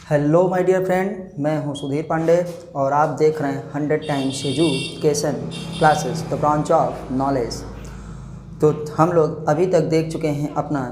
Hello my dear friend, मैं हूं सुधीर पांडे और आप देख रहे हैं 100 times education classes the branch of knowledge. तो हम लोग अभी तक देख चुके हैं अपना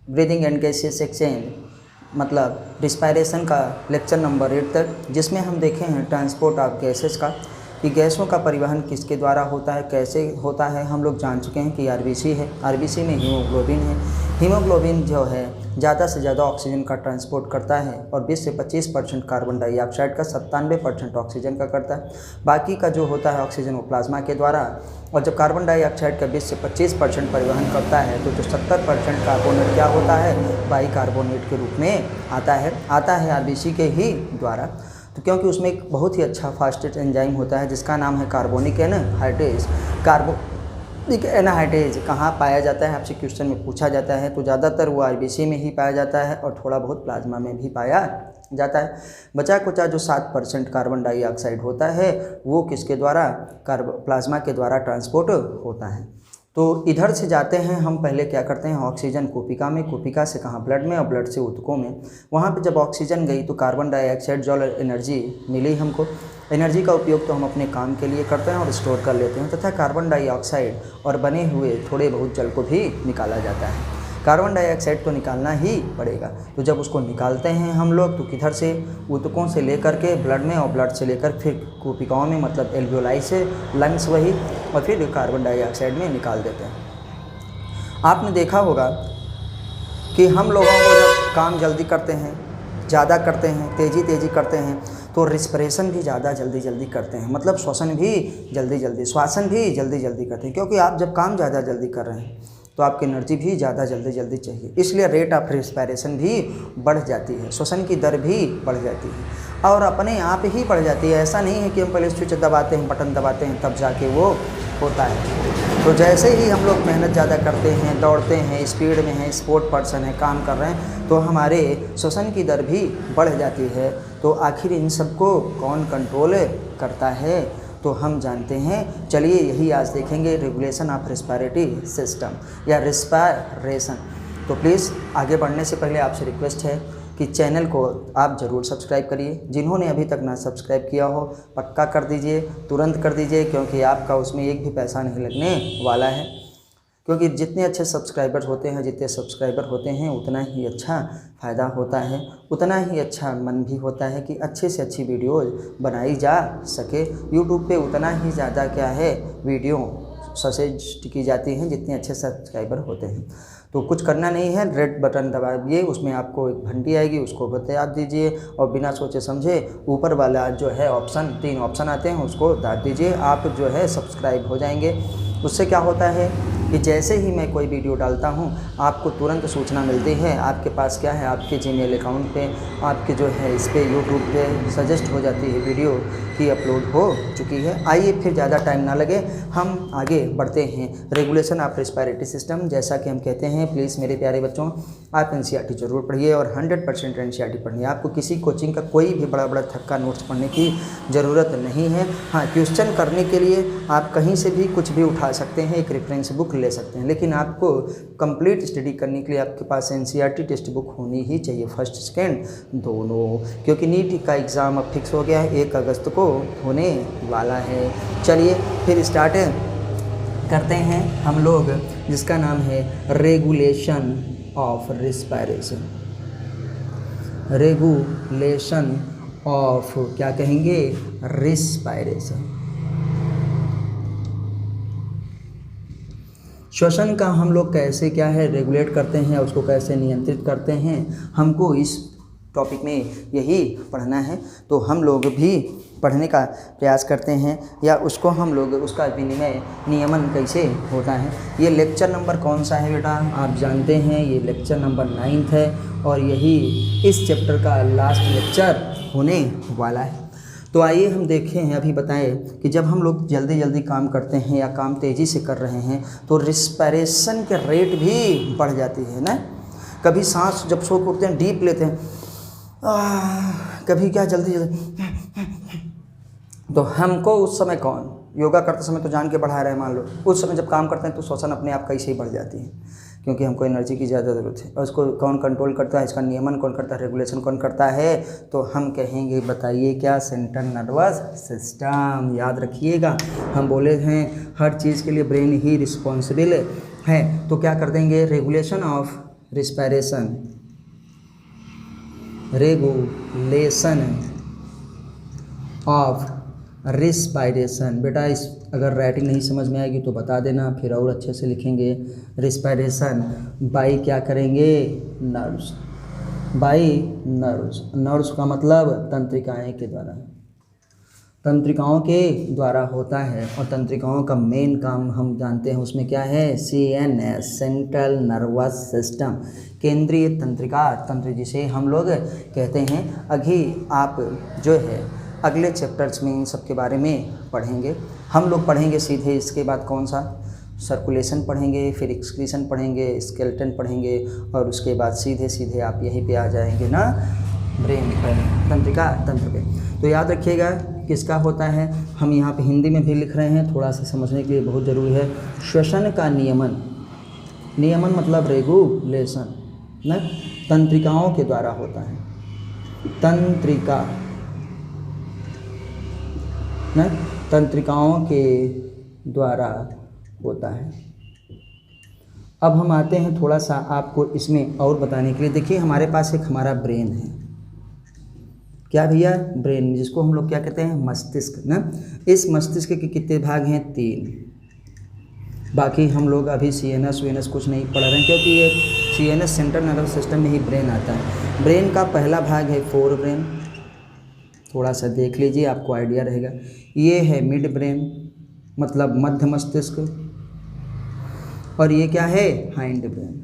ब्रीदिंग एंड गैसेस एक्सचेंज मतलब रिस्पायरेशन का लेक्चर नंबर 8 तक, जिसमें हम देखे हैं ट्रांसपोर्ट ऑफ गैसेस का कि गैसों का परिवहन किसके द्वारा होता है, कैसे होता है। हम लोग जान चुके हैं कि आरबीसी है, आरबीसी में हीमोग्लोबिन है। हीमोग्लोबिन जो है ज़्यादा से ज़्यादा ऑक्सीजन का ट्रांसपोर्ट करता है और 20 से 25% कार्बन डाइऑक्साइड का, 97% ऑक्सीजन का करता है। बाकी का जो होता है ऑक्सीजन वो प्लाज्मा के द्वारा, और जब कार्बन डाइऑक्साइड का 20 से 25% परिवहन करता है तो जो 70% कार्बोनेट क्या होता है, बाइकार्बोनेट के रूप में आता है आरबीसी के ही द्वारा। तो क्योंकि उसमें एक बहुत ही अच्छा फास्टेस्ट एंजाइम होता है जिसका नाम है कार्बोनिक एनहाइड्रेज। कार्बोनिक एनहाइड्रेज कहाँ पाया जाता है, आपसे क्वेश्चन में पूछा जाता है। तो ज़्यादातर वो आरबीसी में ही पाया जाता है और थोड़ा बहुत प्लाज्मा में भी पाया जाता है। बचा कुचा जो 7% कार्बन डाइऑक्साइड होता है वो किसके द्वारा, प्लाज्मा के द्वारा ट्रांसपोर्ट होता है। तो इधर से जाते हैं हम, पहले क्या करते हैं, ऑक्सीजन कोशिका में, कोशिका से कहाँ, ब्लड में, और ब्लड से ऊतकों में। वहाँ पे जब ऑक्सीजन गई तो कार्बन डाइऑक्साइड जो एनर्जी मिली हमको, एनर्जी का उपयोग तो हम अपने काम के लिए करते हैं और स्टोर कर लेते हैं, तथा कार्बन डाइऑक्साइड और बने हुए थोड़े बहुत जल को भी निकाला जाता है। कार्बन डाइऑक्साइड तो निकालना ही पड़ेगा। तो जब उसको निकालते हैं हम लोग तो किधर से, ऊतकों से लेकर के ब्लड में, और ब्लड से लेकर फिर कोशिकाओं में मतलब एल्वियोलाई से लंग्स वही, और फिर कार्बन डाइऑक्साइड में निकाल देते हैं। आपने देखा होगा कि हम लोगों को जब काम जल्दी करते हैं, ज़्यादा करते हैं, तेज़ी करते हैं, तो रिस्पिरेशन भी ज़्यादा जल्दी करते हैं, मतलब श्वसन भी जल्दी, श्वासन भी जल्दी करते हैं। क्योंकि आप जब काम ज़्यादा जल्दी कर रहे हैं तो आपकी एनर्जी भी ज़्यादा जल्दी चाहिए, इसलिए रेट ऑफ रिस्पायरेशन भी बढ़ जाती है, श्वसन की दर भी बढ़ जाती है और अपने आप ही बढ़ जाती है। ऐसा नहीं है कि हम पहले स्विच दबाते हैं, बटन दबाते हैं तब जाके वो होता है। तो जैसे ही हम लोग मेहनत ज़्यादा करते हैं, दौड़ते हैं, स्पीड में हैं, स्पोर्ट पर्सन है, काम कर रहे हैं, तो हमारे श्वसन की दर भी बढ़ जाती है। तो आखिर इन सबको कौन कंट्रोल करता है, तो हम जानते हैं। चलिए यही आज देखेंगे, रेगुलेशन ऑफ रेस्पिरेटरी सिस्टम या रिस्पायरेशन। तो प्लीज़ आगे बढ़ने से पहले आपसे रिक्वेस्ट है कि चैनल को आप ज़रूर सब्सक्राइब करिए। जिन्होंने अभी तक ना सब्सक्राइब किया हो पक्का कर दीजिए, तुरंत कर दीजिए, क्योंकि आपका उसमें एक भी पैसा नहीं लगने वाला है। क्योंकि जितने अच्छे सब्सक्राइबर्स होते हैं, जितने सब्सक्राइबर होते हैं, उतना ही अच्छा फ़ायदा होता है, उतना ही अच्छा मन भी होता है कि अच्छे से अच्छी वीडियोज़ बनाई जा सके। यूट्यूब पे उतना ही ज़्यादा क्या है, वीडियो सजेस्ट की जाती हैं जितने अच्छे सब्सक्राइबर होते हैं। तो कुछ करना नहीं है, रेड बटन दबाइए, उसमें आपको एक घंटी आएगी, उसको बता दीजिए और बिना सोचे समझे ऊपर वाला जो है ऑप्शन, 3 ऑप्शन आते हैं, उसको दाब दीजिए। आप जो है सब्सक्राइब हो जाएंगे। उससे क्या होता है कि जैसे ही मैं कोई वीडियो डालता हूं आपको तुरंत सूचना मिलती है। आपके पास क्या है, आपके जीमेल अकाउंट पे, आपके जो है इस पे यूट्यूब पे सजेस्ट हो जाती है वीडियो कि अपलोड हो चुकी है। आइए फिर ज़्यादा टाइम ना लगे, हम आगे बढ़ते हैं। रेगुलेशन ऑफ रेस्पिरेटरी सिस्टम, जैसा कि हम कहते हैं, प्लीज़ मेरे प्यारे बच्चों आप एनसीईआरटी ज़रूर पढ़िए और 100% एनसीईआरटी पढ़िए। आपको किसी कोचिंग का कोई भी बड़ा थक्का नोट्स पढ़ने की ज़रूरत नहीं है। हाँ, क्वेश्चन करने के लिए आप कहीं से भी कुछ भी उठा सकते हैं, एक रेफरेंस बुक ले सकते हैं, लेकिन आपको कंप्लीट स्टडी करने के लिए आपके पास एनसीईआरटी टेक्स्ट बुक होनी ही चाहिए, फर्स्ट सेकेंड दोनों। क्योंकि नीट का एग्ज़ाम अब फिक्स हो गया है, 1 अगस्त को होने वाला है। चलिए फिर स्टार्ट करते हैं हम लोग, जिसका नाम है regulation of respiration. Regulation of क्या कहेंगे, रिस्पायरेशन। श्वसन का हम लोग कैसे क्या है रेगुलेट करते हैं, उसको कैसे नियंत्रित करते हैं, हमको इस टॉपिक में यही पढ़ना है। तो हम लोग भी पढ़ने का प्रयास करते हैं, या उसको हम लोग उसका विनिमय नियमन कैसे होता है। ये लेक्चर नंबर कौन सा है बेटा, आप जानते हैं, ये लेक्चर नंबर 9 है और यही इस चैप्टर का लास्ट लेक्चर होने वाला है। तो आइए हम देखें, अभी बताएं कि जब हम लोग जल्दी काम करते हैं या काम तेज़ी से कर रहे हैं तो रिस्पिरेशन के रेट भी बढ़ जाती है ना। कभी सांस जब सो के उठते हैं डीप लेते हैं, कभी क्या जल्दी तो हमको उस समय कौन योगा करते समय तो जान के बढ़ा रहे हैं, मान लो उस समय जब काम करते हैं तो श्वसन अपने आप कैसे ही बढ़ जाती है। क्योंकि हमको एनर्जी की ज़्यादा ज़रूरत है। और उसको कौन कंट्रोल करता है, इसका नियमन कौन करता है, रेगुलेशन कौन करता है, तो हम कहेंगे बताइए क्या, सेंट्रल नर्वस सिस्टम। याद रखिएगा, हम बोले हैं हर चीज़ के लिए ब्रेन ही रिस्पॉन्सिबल है। तो क्या कर देंगे, regulation of respiration, regulation of respiration. बेटा इस अगर राइटिंग नहीं समझ में आएगी तो बता देना, फिर और अच्छे से लिखेंगे। रिस्पायरेशन बाई क्या करेंगे, नर्व्स, बाई नर्व्स। नर्व्स का मतलब तंत्रिकाएं के द्वारा, तंत्रिकाओं के द्वारा होता है। और तंत्रिकाओं का मेन काम हम जानते हैं, उसमें क्या है, CNS, सेंट्रल नर्वस सिस्टम, केंद्रीय तंत्रिका तंत्र, जिसे हम लोग कहते हैं। अभी आप जो है अगले चैप्टर्स में इन सब के बारे में पढ़ेंगे। हम लोग पढ़ेंगे सीधे इसके बाद कौन सा, सर्कुलेशन पढ़ेंगे, फिर एक्सक्रीशन पढ़ेंगे, स्केलेटन पढ़ेंगे, और उसके बाद सीधे सीधे आप यहीं पे आ जाएंगे ना, ब्रेन पर, तंत्रिका तंत्र पे। तो याद रखिएगा किसका होता है, हम यहाँ पे हिंदी में भी लिख रहे हैं, थोड़ा सा समझने के लिए बहुत ज़रूरी है। श्वसन का नियमन, नियमन मतलब रेगुलेशन ना, तंत्रिकाओं के द्वारा होता है, तंत्रिका ना, तंत्रिकाओं के द्वारा होता है। अब हम आते हैं थोड़ा सा आपको इसमें और बताने के लिए। देखिए हमारे पास एक हमारा ब्रेन है, क्या भैया, ब्रेन, जिसको हम लोग क्या कहते हैं, मस्तिष्क ना। इस मस्तिष्क के कितने भाग हैं, 3। बाकी हम लोग अभी CNS वेनस कुछ नहीं पढ़ रहे हैं, क्योंकि ये CNS सेंट्रल नर्वस सिस्टम में ही ब्रेन आता है। ब्रेन का पहला भाग है फोर ब्रेन, थोड़ा सा देख लीजिए आपको आइडिया रहेगा। ये है मिड ब्रेन मतलब मध्य मस्तिष्क, और ये क्या है, hind brain.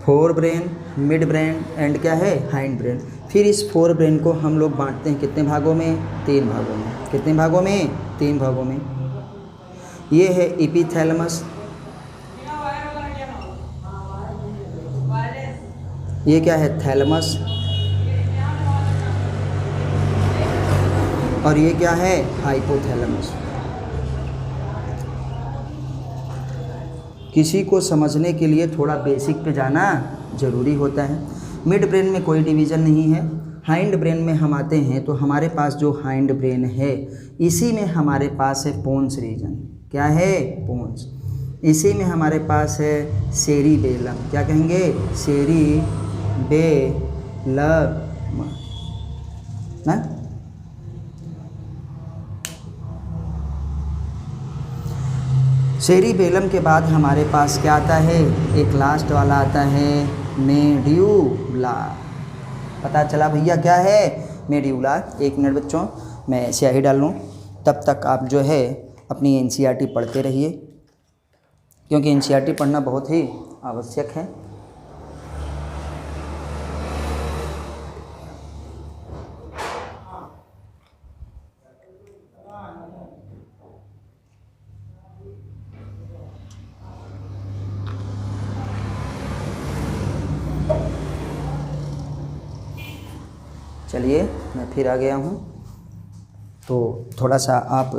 Fore brain, mid brain and क्या है, हाइंड ब्रेन। फिर इस फोर ब्रेन को हम लोग बांटते हैं कितने भागों में, 3 भागों में। कितने भागों में, 3 भागों में। ये है एपिथैलेमस, ये क्या है, थैलेमस, और ये क्या है, हाइपोथैलेमस। किसी को समझने के लिए थोड़ा बेसिक पे जाना ज़रूरी होता है। मिड ब्रेन में कोई डिवीज़न नहीं है। हाइंड ब्रेन में हम आते हैं तो हमारे पास जो हाइंड ब्रेन है, इसी में हमारे पास है पोन्स रीजन। क्या है, पोन्स। इसी में हमारे पास है सेरिबेलम, क्या कहेंगे, सेरिबेलम ना। सेरिबेलम के बाद हमारे पास क्या आता है, एक लास्ट वाला आता है मेड्यूला। पता चला भैया क्या है, मेड्यूला। 1 मिनट बच्चों, मैं स्याही डाल लूँ, तब तक आप जो है अपनी NCERT पढ़ते रहिए, क्योंकि NCERT पढ़ना बहुत ही आवश्यक है। चलिए मैं फिर आ गया हूँ, तो थोड़ा सा आप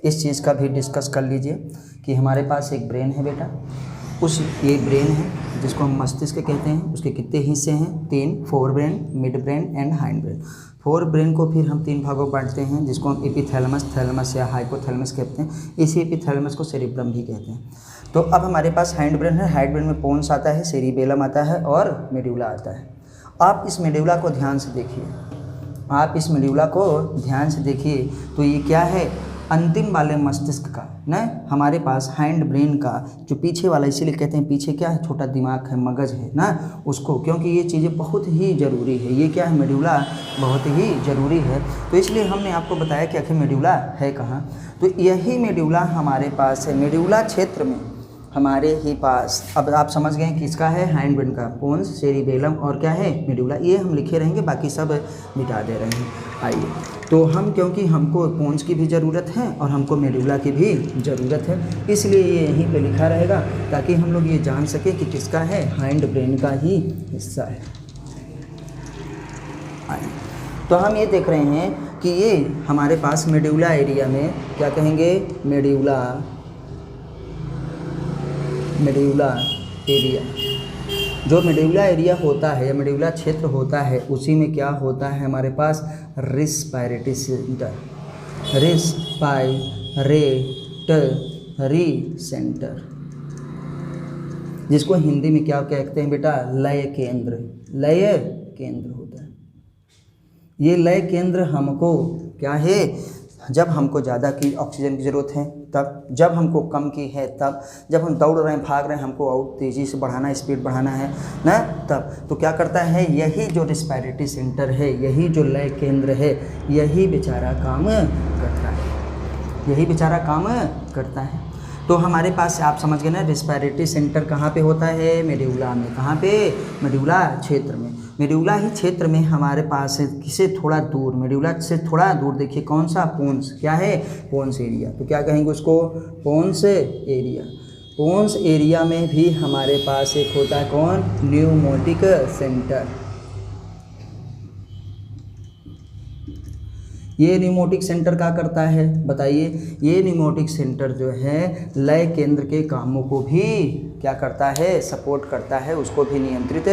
इस चीज़ का भी डिस्कस कर लीजिए कि हमारे पास एक ब्रेन है बेटा, उस ये ब्रेन है जिसको हम मस्तिष्क कहते हैं। उसके कितने हिस्से हैं, 3, fore brain, mid brain and hind brain. Fore brain को फिर हम 3 भागों बांटते हैं, जिसको हम एपिथैलेमस, थैलेमस या हाइपोथैलेमस कहते हैं। इसी एपिथैलेमस को सेरिब्रम भी कहते हैं। तो अब हमारे पास हाइंड ब्रेन है। हाइंड ब्रेन में पोन्स आता है, सेरिबेलम आता है और मेड्यूला आता है। आप इस मेड्यूला को ध्यान से देखिए, आप इस मेड्यूला को ध्यान से देखिए, तो ये क्या है, अंतिम वाले मस्तिष्क का ना, हमारे पास हाइंड ब्रेन का जो पीछे वाला, इसीलिए कहते हैं पीछे क्या है, छोटा दिमाग है, मगज है ना उसको, क्योंकि ये चीज़ें बहुत ही ज़रूरी है। ये क्या है, मेड्यूला बहुत ही ज़रूरी है। तो इसलिए हमने आपको बताया कि आखिर मेड्यूला है कहाँ। तो यही मेड्यूला हमारे पास है। मेड्यूला क्षेत्र में हमारे ही पास, अब आप समझ गए किसका है, हाइंड ब्रेन का, पोन्स, सेरिबेलम और क्या है, मेड्यूला। ये हम लिखे रहेंगे, बाकी सब मिटा दे रहे हैं। आइए, तो हम, क्योंकि हमको पोन्स की भी ज़रूरत है और हमको मेड्यूला की भी ज़रूरत है, इसलिए ये यहीं पे लिखा रहेगा, ताकि हम लोग ये जान सकें कि किसका है, हाइंड ब्रेन का ही हिस्सा है। आइए, तो हम ये देख रहे हैं कि ये हमारे पास मेड्यूला एरिया में क्या कहेंगे, मेड्यूला एरिया, जो मेड्यूला एरिया होता है या मेड्यूला क्षेत्र होता है उसी में क्या होता है हमारे पास रिस्पायरेटरी सेंटर, जिसको हिंदी में क्या कहते हैं बेटा, लय केंद्र होता है। ये लय केंद्र हमको क्या है, जब हमको ज़्यादा की ऑक्सीजन की ज़रूरत है तब, जब हमको कम की है तब, जब हम दौड़ रहे हैं भाग रहे हैं हमको और तेज़ी से बढ़ाना है, स्पीड बढ़ाना है ना, तब तो क्या करता है, यही जो रिस्पायरेटरी सेंटर है, यही जो लय केंद्र है, यही बेचारा काम करता है। तो हमारे पास आप समझ गए ना, रिस्पायरेटरी सेंटर कहाँ पे होता है, मेड्यूला में। कहाँ पे, मेड्यूला क्षेत्र में। मेड्यूला ही क्षेत्र में हमारे पास किसे थोड़ा दूर, मेड्यूला से थोड़ा दूर देखिए कौन सा, पोन्स, क्या है, पोन्स एरिया। तो क्या कहेंगे उसको, पोन्स एरिया। पोन्स एरिया में भी हमारे पास एक होता है कौन, न्यूमोटिक सेंटर। ये न्यूमोटिक सेंटर क्या करता है बताइए, ये न्यूमोटिक सेंटर जो है लय केंद्र के कामों को भी क्या करता है, सपोर्ट करता है, उसको भी नियंत्रित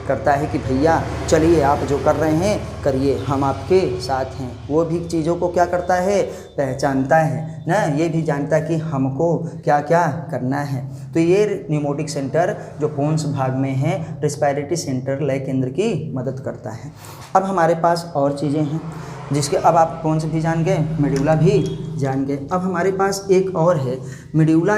करता है कि भैया चलिए आप जो कर रहे हैं करिए, हम आपके साथ हैं। वो भी चीज़ों को क्या करता है, पहचानता है ना, ये भी जानता है कि हमको क्या क्या करना है। तो ये न्यूमोटिक सेंटर जो पोन्स भाग में है, रिस्पायरेटरी सेंटर लय केंद्र की मदद करता है। अब हमारे पास और चीज़ें हैं जिसके अब आप कौन से भी जान गए, मेड्यूला भी जान गए। अब हमारे पास एक और है, मेड्यूला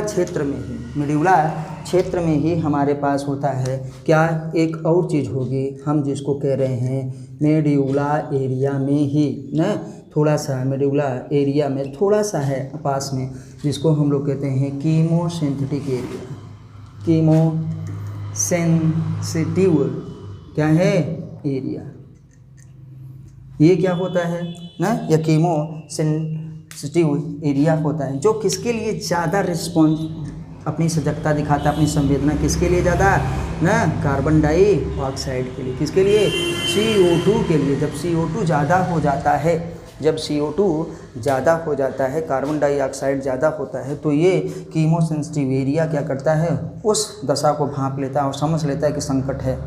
क्षेत्र में ही हमारे पास होता है क्या, एक और चीज़ होगी, हम जिसको कह रहे हैं मेड्यूला एरिया में ही ना, थोड़ा सा मेड्यूला एरिया में थोड़ा सा है पास में, जिसको हम लोग कहते हैं कीमोसिंथेटिक एरिया। कीमोसेंसिटिव क्या है, एरिया। ये क्या होता है ना, या कीमोसेंसिटिव एरिया होता है, जो किसके लिए ज़्यादा रिस्पॉन्स, अपनी सजगता दिखाता है, अपनी संवेदना किसके लिए ज़्यादा ना, कार्बन डाइऑक्साइड के लिए। किसके लिए, CO2 के लिए। जब CO2 ज़्यादा हो जाता है, कार्बन डाइऑक्साइड ज़्यादा होता है, तो ये कीमोसेंसिटिव एरिया क्या करता है, उस दशा को भांप लेता है और समझ लेता है कि संकट है,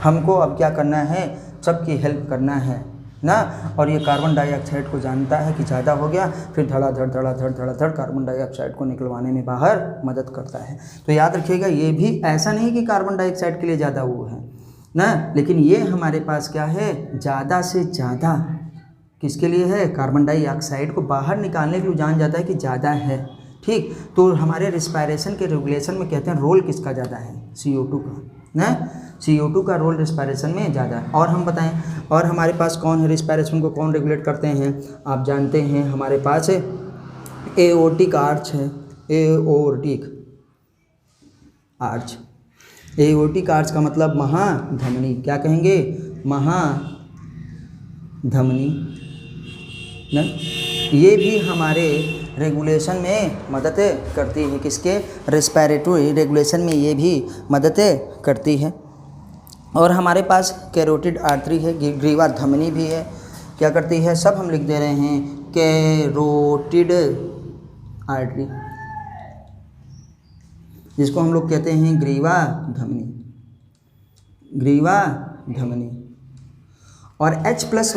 हमको अब क्या करना है, सबकी हेल्प करना है ना। और ये कार्बन डाइऑक्साइड को जानता है कि ज़्यादा हो गया, फिर धड़ाधड़ कार्बन डाइऑक्साइड को निकलवाने में बाहर मदद करता है। तो याद रखिएगा, ये भी ऐसा नहीं कि कार्बन डाइऑक्साइड के लिए ज़्यादा वो है ना, लेकिन ये हमारे पास क्या है, ज़्यादा से ज़्यादा किसके लिए है, कार्बन डाइऑक्साइड को बाहर निकालने के लिए जान जाता है कि ज़्यादा है। ठीक, तो हमारे रिस्पायरेशन के रेगुलेशन में कहते हैं रोल किसका ज़्यादा है, CO2 का ना, CO2 का रोल रिस्पायरेशन में ज़्यादा है। और हम बताएं, और हमारे पास कौन है, रिस्पायरेशन को कौन रेगुलेट करते हैं, आप जानते हैं हमारे पास है एओर्टिक आर्च है, एओर्टिक आर्च का मतलब महाधमनी, क्या कहेंगे, महाधमनी ना। ये भी हमारे रेगुलेशन में मदद करती है, किसके, रिस्पायरेटरी रेगुलेशन में ये भी मदद करती है। और हमारे पास कैरोटिड आर्टरी है, ग्रीवा धमनी भी है, क्या करती है, सब हम लिख दे रहे हैं, कैरोटिड आर्टरी, जिसको हम लोग कहते हैं ग्रीवा धमनी। और H+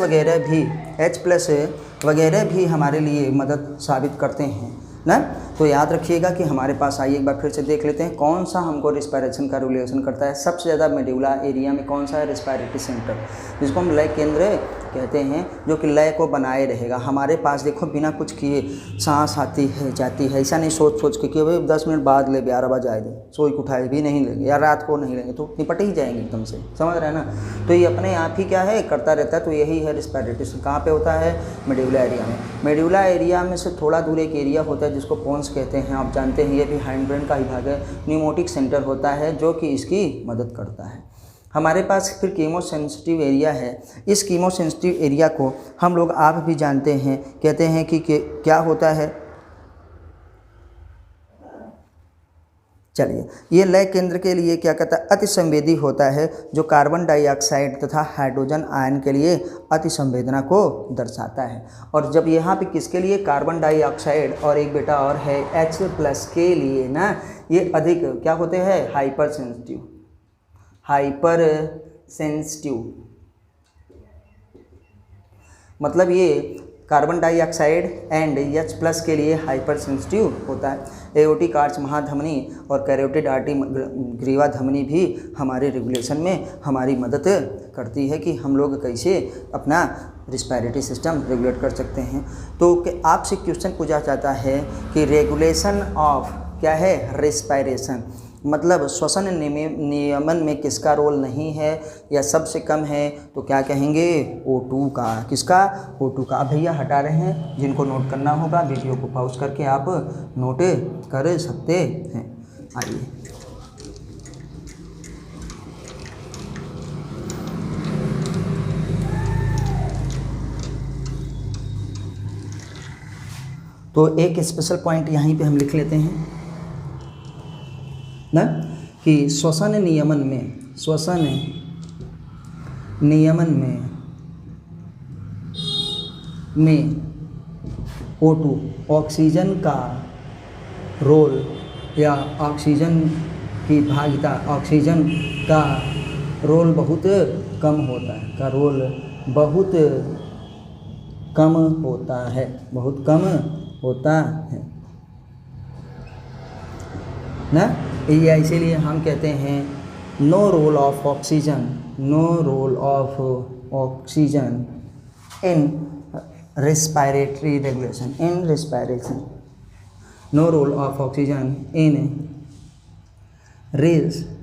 वगैरह भी हमारे लिए मदद साबित करते हैं ना। तो याद रखिएगा कि हमारे पास, आइए एक बार फिर से देख लेते हैं कौन सा हमको रिस्पायरेशन का रेगुलेशन करता है। सबसे ज़्यादा मेड्यूला एरिया में कौन सा है, रिस्पायरेटरी सेंटर, जिसको हम लय केंद्र कहते हैं, जो कि लय को बनाए रहेगा। हमारे पास देखो बिना कुछ किए सांस आती है जाती है, ऐसा नहीं सोच के भाई 10 मिनट बाद ले, 11 बजे आए दे, सोई उठाए भी नहीं लेंगे या रात को नहीं लेंगे, तो निपट ही जाएंगे एकदम से, समझ रहे हैं ना। तो ये अपने आप ही क्या है, करता रहता है। तो यही है रिस्पायरेटरी। कहाँ पे होता है, मेड्यूला एरिया में। मेड्यूला एरिया में से थोड़ा दूर एक एरिया होता है जिसको पोन्स कहते हैं, आप जानते हैं, ये भी हाइंड का ही भाग है, न्यूमोटिक सेंटर होता है जो कि इसकी मदद करता है। हमारे पास फिर कीमोसेंसिटिव एरिया है। इस कीमोसेंसिटिव एरिया को हम लोग आप भी जानते हैं, कहते हैं कि क्या होता है, चलिए, ये लय केंद्र के लिए क्या कहता है, अतिसंवेदी होता है, जो कार्बन डाइऑक्साइड तथा हाइड्रोजन आयन के लिए अतिसंवेदना को दर्शाता है। और जब यहाँ पे किसके लिए, कार्बन डाइऑक्साइड और एक बेटा और है H+ के लिए ना, ये अधिक क्या होते हैं, हाइपर सेंसिटिव, मतलब ये कार्बन डाइऑक्साइड एंड H+ के लिए हाइपर सेंसिटिव होता है। एओर्टिक आर्च महाधमनी और कैरोटिड आर्टरी ग्रीवा धमनी भी हमारे रेगुलेशन में हमारी मदद करती है कि हम लोग कैसे अपना रिस्पायरेटरी सिस्टम रेगुलेट कर सकते हैं। तो आपसे क्वेश्चन पूछा जाता है कि रेगुलेशन ऑफ क्या है, रिस्पायरेशन, मतलब श्वसन नियमन में किसका रोल नहीं है या सबसे कम है, तो क्या कहेंगे, O2 का। किसका, O2 का। अब भैया हटा रहे हैं, जिनको नोट करना होगा वीडियो को पॉज करके आप नोट कर सकते हैं। आइए, तो एक स्पेशल पॉइंट यहीं पे हम लिख लेते हैं ना, कि श्वसन नियमन में O2 ऑक्सीजन का रोल या ऑक्सीजन की भागीदारी, ऑक्सीजन का रोल बहुत कम होता है, बहुत कम होता है ना। ये इसीलिए हम कहते हैं no role of oxygen in respiratory regulation, no role of oxygen in respiratory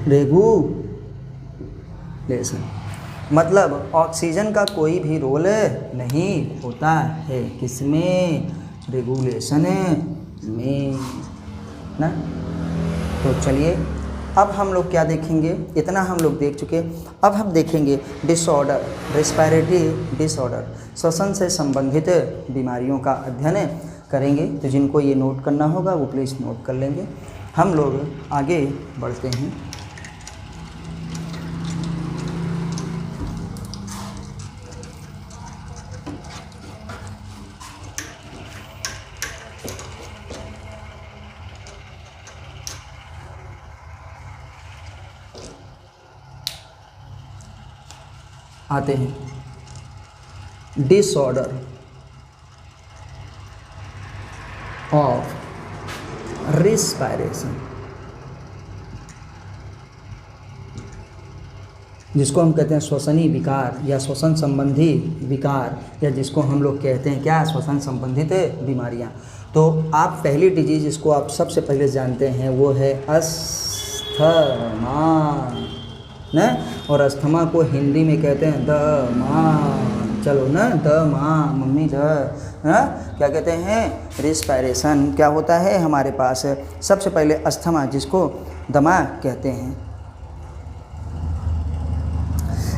regulation, मतलब ऑक्सीजन का कोई भी रोल नहीं होता है, किसमें, रेगुलेशन में ना। तो चलिए, अब हम लोग क्या देखेंगे, इतना हम लोग देख चुके, अब हम देखेंगे डिसऑर्डर, रेस्पायरेटरी डिसऑर्डर, श्वसन से संबंधित बीमारियों का अध्ययन करेंगे। तो जिनको ये नोट करना होगा वो प्लीज़ नोट कर लेंगे। हम लोग आगे बढ़ते हैं। आते हैं डिसऑर्डर ऑफ रिस्पायरेशन, जिसको हम कहते हैं श्वसनीय विकार या श्वसन संबंधी विकार, या जिसको हम लोग कहते हैं क्या, श्वसन संबंधित बीमारियां। तो आप पहली डिजीज जिसको आप सबसे पहले जानते हैं वो है अस्थमा ना, और अस्थमा को हिंदी में कहते हैं दमा, चलो ना, दमा मम्मी द ना, क्या कहते हैं, रिस्पायरेशन। क्या होता है हमारे पास सबसे पहले अस्थमा, जिसको दमा कहते हैं।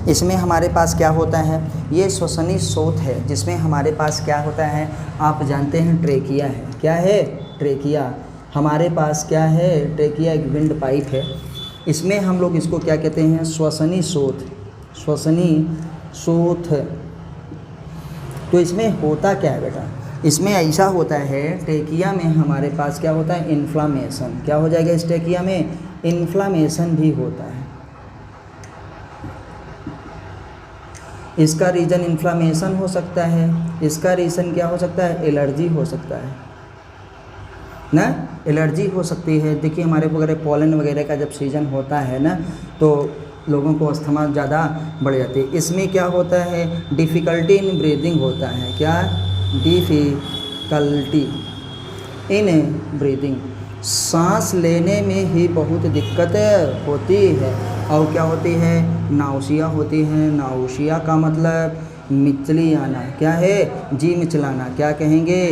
इसमें हमारे पास क्या होता है, ये श्वसनीय स्रोत है, जिसमें हमारे पास क्या होता है, आप जानते हैं ट्रेकिया है। क्या है, ट्रेकिया। हमारे पास क्या है, ट्रेकिया एक विंड पाइप है। इसमें हम लोग इसको क्या कहते हैं, श्वसनीय स्रोत, तो इसमें होता क्या है बेटा, इसमें ऐसा होता है, ट्रेकिया में हमारे पास क्या होता है, इन्फ्लामेशन। क्या हो जाएगा, इस ट्रेकिया में इन्फ्लामेशन भी होता है। इसका रीज़न इन्फ्लामेशन हो सकता है, इसका रीज़न क्या हो सकता है, एलर्जी हो सकता है ना, एलर्जी हो सकती है। देखिए हमारे वगैरह पोलन वगैरह का जब सीज़न होता है ना, तो लोगों को अस्थमा ज़्यादा बढ़ जाती है। इसमें क्या होता है, डिफ़िकल्टी इन ब्रीदिंग होता है। क्या, डिफ़िकल्टी इन ब्रीदिंग, सांस लेने में ही बहुत दिक्कत होती है। और क्या होती है, नाउसिया होती है। नाउसिया का मतलब मिचली आना। क्या है, जी मिचलाना। क्या कहेंगे,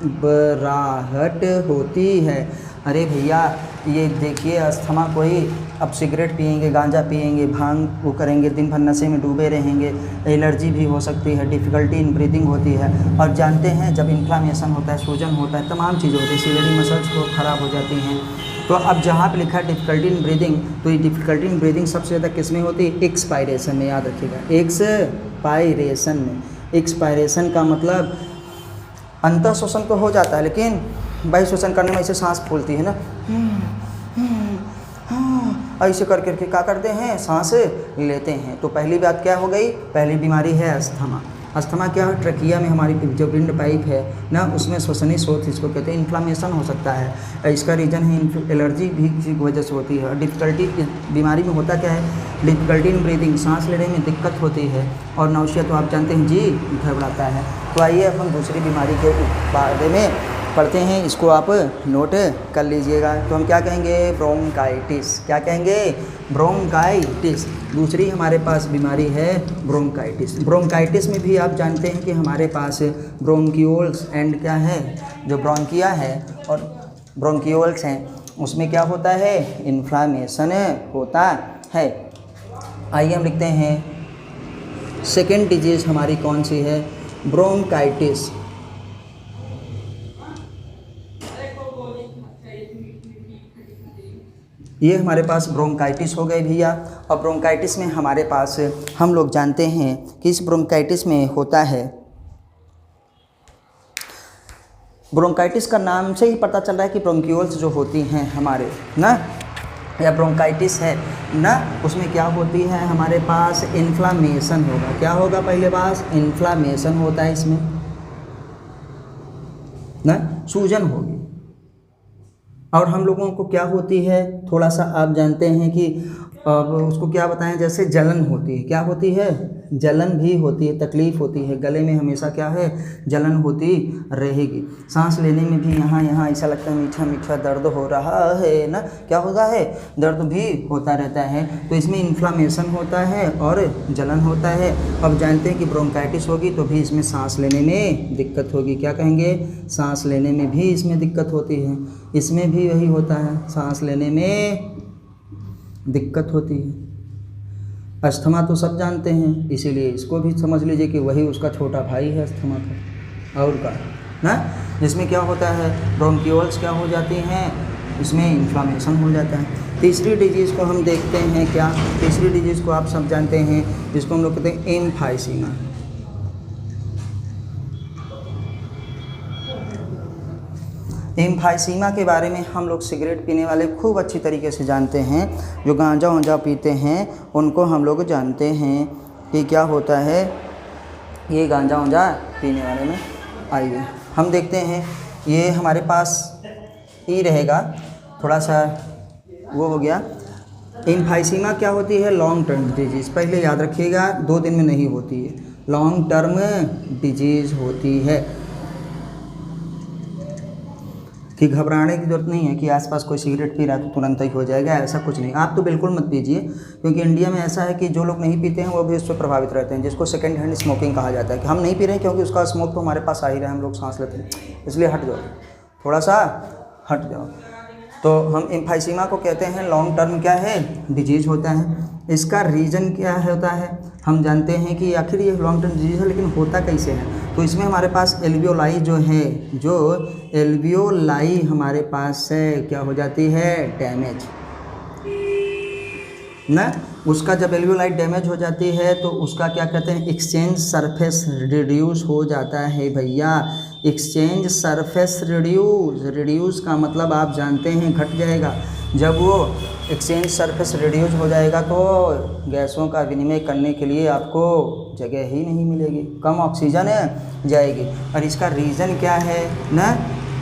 घबराहट होती है। अरे भैया ये देखिए अस्थमा को ही, अब सिगरेट पिएंगे, गांजा पिएंगे, भांग वो करेंगे, दिन भर नशे में डूबे रहेंगे, एलर्जी भी हो सकती है, डिफ़िकल्टी इन ब्रीदिंग होती है। और जानते हैं जब इन्फ्लामेशन होता है, सूजन होता है, तमाम चीज़ें होती है, सिलेरी मसल्स को ख़राब हो जाती हैं। तो अब जहाँ पे लिखा है डिफ़िकल्टी इन ब्रीदिंग, तो ये डिफ़िकल्टी इन ब्रीदिंग सबसे ज़्यादा किस में होती है? एक्सपायरेशन में, याद रखिएगा, एक्सपायरेशन में। एक्सपायरेशन का मतलब अंतः शोषण तो हो जाता है, लेकिन बाह्य शोषण करने में ऐसे सांस फूलती है ना, ऐसे कर करके क्या करते हैं? सांस लेते हैं। तो पहली बात क्या हो गई? पहली बीमारी है अस्थमा। अस्थमा क्या है? ट्रकिया में हमारी जो विंड पाइप है ना, उसमें श्वसनीय स्रोत इसको कहते हैं, इन्फ्लामेशन हो सकता है। इसका रीज़न है एलर्जी भी किसी की वजह से होती है। डिफ़िकल्टी बीमारी में होता क्या है? डिफ़िकल्टी इन ब्रीदिंग, सांस लेने में दिक्कत होती है, और नौसिया तो आप जानते हैं जी घबराता है। तो आइए अब हम दूसरी बीमारी के बारे में पढ़ते हैं, इसको आप नोट कर लीजिएगा। तो हम क्या कहेंगे? ब्रोंकाइटिस। क्या कहेंगे? ब्रोंकाइटिस। दूसरी हमारे पास बीमारी है ब्रोंकाइटिस। ब्रोंकाइटिस में भी आप जानते हैं कि हमारे पास ब्रोंकियोल्स एंड क्या है, जो ब्रोंकिया है और ब्रोंकियोल्स हैं, उसमें क्या होता है? इन्फ्लामेशन होता है। आइए हम लिखते हैं सेकेंड डिजीज़ हमारी कौन सी है? ब्रोंकाइटिस। ये हमारे पास ब्रोंकाइटिस हो गए भैया। और ब्रोंकाइटिस में हमारे पास हम लोग जानते हैं कि इस ब्रोंकाइटिस में होता है, ब्रोंकाइटिस का नाम से ही पता चल रहा है कि ब्रोंकियोल्स जो होती हैं हमारे ना, या ब्रोंकाइटिस है ना, उसमें क्या होती है? हमारे पास इन्फ्लामेशन होगा। क्या होगा? पहले पास इन्फ्लामेशन होता है इसमें ना, सूजन होगी। और हम लोगों को क्या होती है? थोड़ा सा आप जानते हैं कि अब उसको क्या बताएं, जैसे जलन होती है। क्या होती है? जलन भी होती है, तकलीफ़ होती है, गले में हमेशा क्या है? जलन होती रहेगी। सांस लेने में भी यहाँ ऐसा लगता है मीठा मीठा दर्द हो रहा है ना, क्या होता है? दर्द भी होता रहता है। तो इसमें इन्फ्लामेशन होता है और जलन होता है। अब जानते हैं कि ब्रोंकाइटिस होगी तो भी इसमें सांस लेने में दिक्कत होगी। क्या कहेंगे? सांस लेने में भी इसमें दिक्कत होती है। इसमें भी वही होता है, सांस लेने में दिक्कत होती है। अस्थमा तो सब जानते हैं, इसीलिए इसको भी समझ लीजिए कि वही उसका छोटा भाई है अस्थमा का, और का ना, जिसमें क्या होता है? ब्रोंकियोल्स क्या हो जाती हैं? इसमें इन्फ्लामेशन हो जाता है। तीसरी डिजीज़ को हम देखते हैं। क्या? तीसरी डिजीज़ को आप सब जानते हैं, जिसको हम लोग कहते हैं एम्फाइसीमा। एम्फाइसीमा के बारे में हम लोग सिगरेट पीने वाले खूब अच्छी तरीके से जानते हैं। जो गांजा वांजा पीते हैं उनको हम लोग जानते हैं कि क्या होता है ये गांजा वांजा पीने वाले में। आइए हम देखते हैं, ये हमारे पास ई रहेगा, थोड़ा सा वो हो गया। एम्फाइसीमा क्या होती है? Long term disease. पहले याद रखिएगा, 2 दिन में नहीं होती है, लॉन्ग टर्म डिजीज़ होती है। कि घबराने की ज़रूरत नहीं है कि आसपास कोई सिगरेट पी रहा है तो तुरंत ही हो जाएगा, ऐसा कुछ नहीं। आप तो बिल्कुल मत पीजिए, क्योंकि इंडिया में ऐसा है कि जो लोग नहीं पीते हैं वो भी उससे प्रभावित रहते हैं, जिसको सेकेंड हैंड स्मोकिंग कहा जाता है। कि हम नहीं पी रहे हैं क्योंकि उसका स्मोक तो हमारे पास आ ही रहा है, हम लोग सांस लेते हैं, इसलिए हट जाओ, थोड़ा सा हट जाओ। तो हम एम्फाइसीमा को कहते हैं लॉन्ग टर्म क्या है? डिजीज़ होता है। इसका रीज़न क्या होता है? हम जानते हैं कि आखिर ये लॉन्ग टर्म डिजीज़ है, लेकिन होता कैसे है? तो इसमें हमारे पास एल्वियोलाई जो है, जो एल्वियोलाई हमारे पास है क्या हो जाती है? डैमेज ना। उसका जब एल्वियोलाई डैमेज हो जाती है तो उसका क्या कहते हैं? एक्सचेंज सरफेस रिड्यूस हो जाता है भैया। एक्सचेंज सरफेस रिड्यूस का मतलब आप जानते हैं घट जाएगा। जब वो एक्सचेंज सरफेस रिड्यूस हो जाएगा तो गैसों का विनिमय करने के लिए आपको जगह ही नहीं मिलेगी, कम ऑक्सीजन जाएगी। और इसका रीज़न क्या है ना?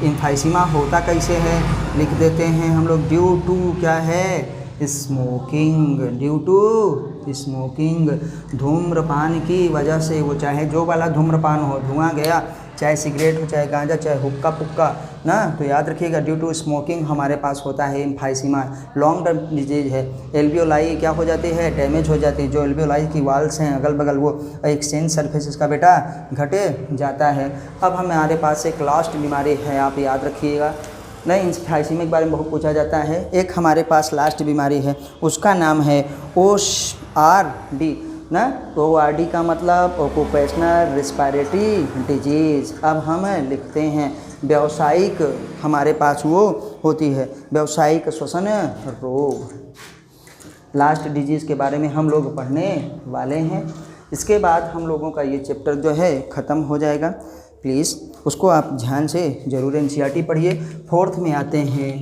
एम्फाइसीमा होता कैसे है? लिख देते हैं हम लोग, ड्यू टू क्या है? स्मोकिंग। ड्यू टू स्मोकिंग, धूम्रपान की वजह से। वो चाहे जो वाला धूम्रपान हो, धुआं गया, चाहे सिगरेट हो, चाहे गांजा, चाहे हुक्का पुक्का ना, तो याद रखिएगा ड्यू टू स्मोकिंग हमारे पास होता है एम्फाइसीमा। लॉन्ग टर्म डिजीज है। एल्वियोलाई क्या हो जाती है? डैमेज हो जाती है। जो एल्वियोलाई की वाल्स हैं अगल बगल, वो एक्सचेंज सरफेस इसका बेटा घटे जाता है। अब हमारे पास एक लास्ट बीमारी है, आप याद रखिएगा, नहीं, इंसेफ्लाइसीमिया के बारे में बहुत पूछा जाता है। एक हमारे पास लास्ट बीमारी है, उसका नाम है ORD ना। ORD का मतलब ऑक्यूपेशनल रेस्पिरेटरी डिजीज़। अब हम लिखते हैं व्यावसायिक, हमारे पास वो होती है व्यावसायिक श्वसन रोग। लास्ट डिजीज़ के बारे में हम लोग पढ़ने वाले हैं। इसके बाद हम लोगों का ये चैप्टर जो है ख़त्म हो जाएगा। प्लीज़ उसको आप ध्यान से ज़रूर NCERT पढ़िए। फोर्थ में आते हैं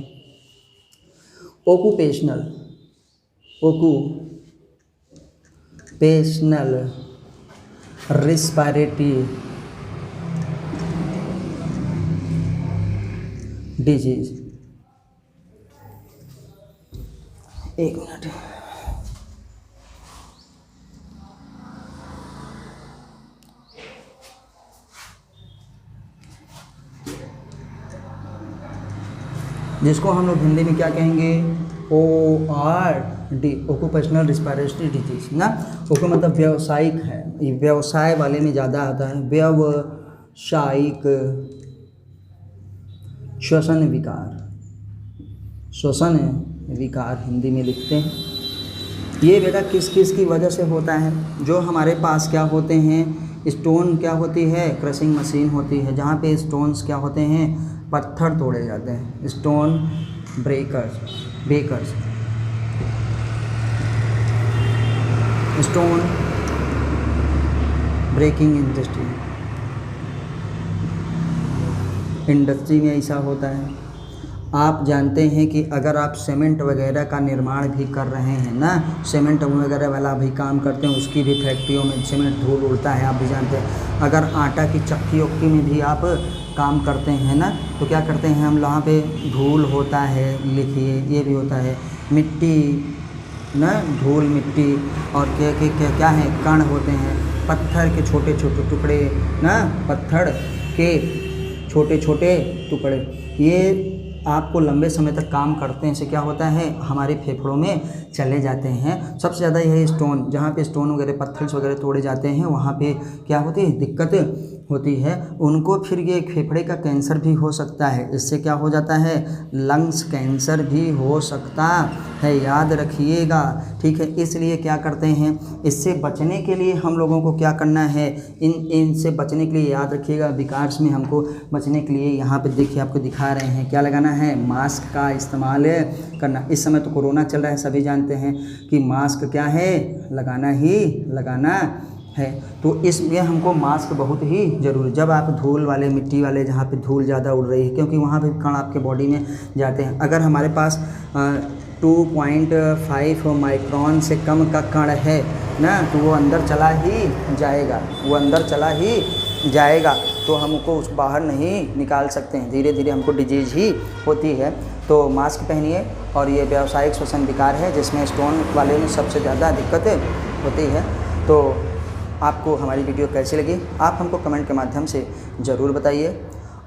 ऑक्यूपेशनल रेस्पिरेटरी डिजीज़। एक मिनट, जिसको हम लोग हिंदी में क्या कहेंगे, ORD, ऑक्यूपेशनल रेस्पिरेटरी डिजीज ना। ओके मतलब व्यावसायिक है, ये व्यवसाय वाले में ज़्यादा आता है। व्यावसायिक श्वसन विकार हिंदी में लिखते हैं। ये बेटा किस किस की वजह से होता है? जो हमारे पास क्या होते हैं, स्टोन क्या होती है, क्रशिंग मशीन होती है, जहाँ पे स्टोन्स क्या होते हैं, पत्थर तोड़े जाते हैं, stone breakers, stone breaking industry में ऐसा होता है। आप जानते हैं कि अगर आप सीमेंट वगैरह का निर्माण भी कर रहे हैं ना, सीमेंट वगैरह वाला भी काम करते हैं, उसकी भी फैक्ट्रियों में सीमेंट धूल उड़ता है, आप भी जानते हैं। अगर आटा की चक्की उक्की में भी आप काम करते हैं ना, तो क्या करते हैं हम, वहाँ पे धूल होता है, लिखिए ये भी होता है, मिट्टी ना, धूल मिट्टी, और क्या है, कण होते हैं, पत्थर के छोटे छोटे टुकड़े ना, पत्थर के छोटे छोटे टुकड़े, ये आपको लंबे समय तक काम करते हैं, इससे क्या होता है, हमारे फेफड़ों में चले जाते हैं। सबसे ज़्यादा यही स्टोन, जहाँ पे स्टोन वगैरह पत्थर वगैरह तोड़े जाते हैं, वहाँ पे क्या होती है, दिक्कत होती है उनको। फिर ये फेफड़े का कैंसर भी हो सकता है, इससे क्या हो जाता है, लंग्स कैंसर भी हो सकता है, याद रखिएगा, ठीक है। इसलिए क्या करते हैं, इससे बचने के लिए हम लोगों को क्या करना है, इनसे बचने के लिए याद रखिएगा, विकास में हमको बचने के लिए यहाँ पे देखिए आपको दिखा रहे हैं क्या लगाना है, मास्क का इस्तेमाल करना। इस समय तो कोरोना चल रहा है, सभी जानते हैं कि मास्क क्या है, लगाना ही लगाना है। तो इसमें हमको मास्क बहुत ही ज़रूरी, जब आप धूल वाले, मिट्टी वाले, जहाँ पे धूल ज़्यादा उड़ रही है, क्योंकि वहाँ पे कण आपके बॉडी में जाते हैं। अगर हमारे पास 2.5 माइक्रोन से कम का कण है ना, तो वो अंदर चला ही जाएगा, तो हमको उस बाहर नहीं निकाल सकते हैं, धीरे धीरे हमको डिजीज़ ही होती है। तो मास्क पहनिए। और ये व्यावसायिक श्वसन विकार है, जिसमें स्टोन वाले में सबसे ज़्यादा दिक्कत होती है। तो आपको हमारी वीडियो कैसी लगी, आप हमको कमेंट के माध्यम से ज़रूर बताइए,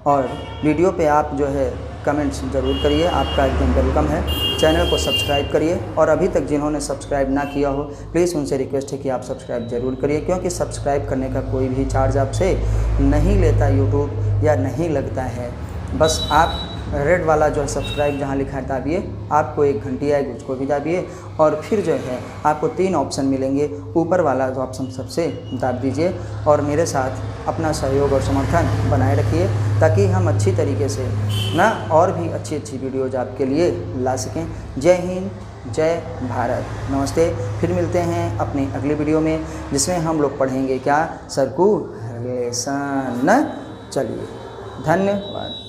और वीडियो पे आप जो है कमेंट्स ज़रूर करिए, आपका एकदम वेलकम है। चैनल को सब्सक्राइब करिए, और अभी तक जिन्होंने सब्सक्राइब ना किया हो, प्लीज़ उनसे रिक्वेस्ट है कि आप सब्सक्राइब ज़रूर करिए, क्योंकि सब्सक्राइब करने का कोई भी चार्ज आपसे नहीं लेता यूट्यूब, या नहीं लगता है। बस आप रेड वाला जो है सब्सक्राइब जहाँ लिखा है दाबिए, आपको एक घंटी आएगी, उसको भी दाबिए, और फिर जो है आपको 3 ऑप्शन मिलेंगे, ऊपर वाला जो ऑप्शन सबसे दाब दीजिए, और मेरे साथ अपना सहयोग और समर्थन बनाए रखिए, ताकि हम अच्छी तरीके से ना और भी अच्छी अच्छी वीडियोज़ आपके लिए ला सकें। जय हिंद, जय भारत, नमस्ते। फिर मिलते हैं अपनी अगली वीडियो में, जिसमें हम लोग पढ़ेंगे क्या, सर्कुलेशन। चलिए, धन्यवाद।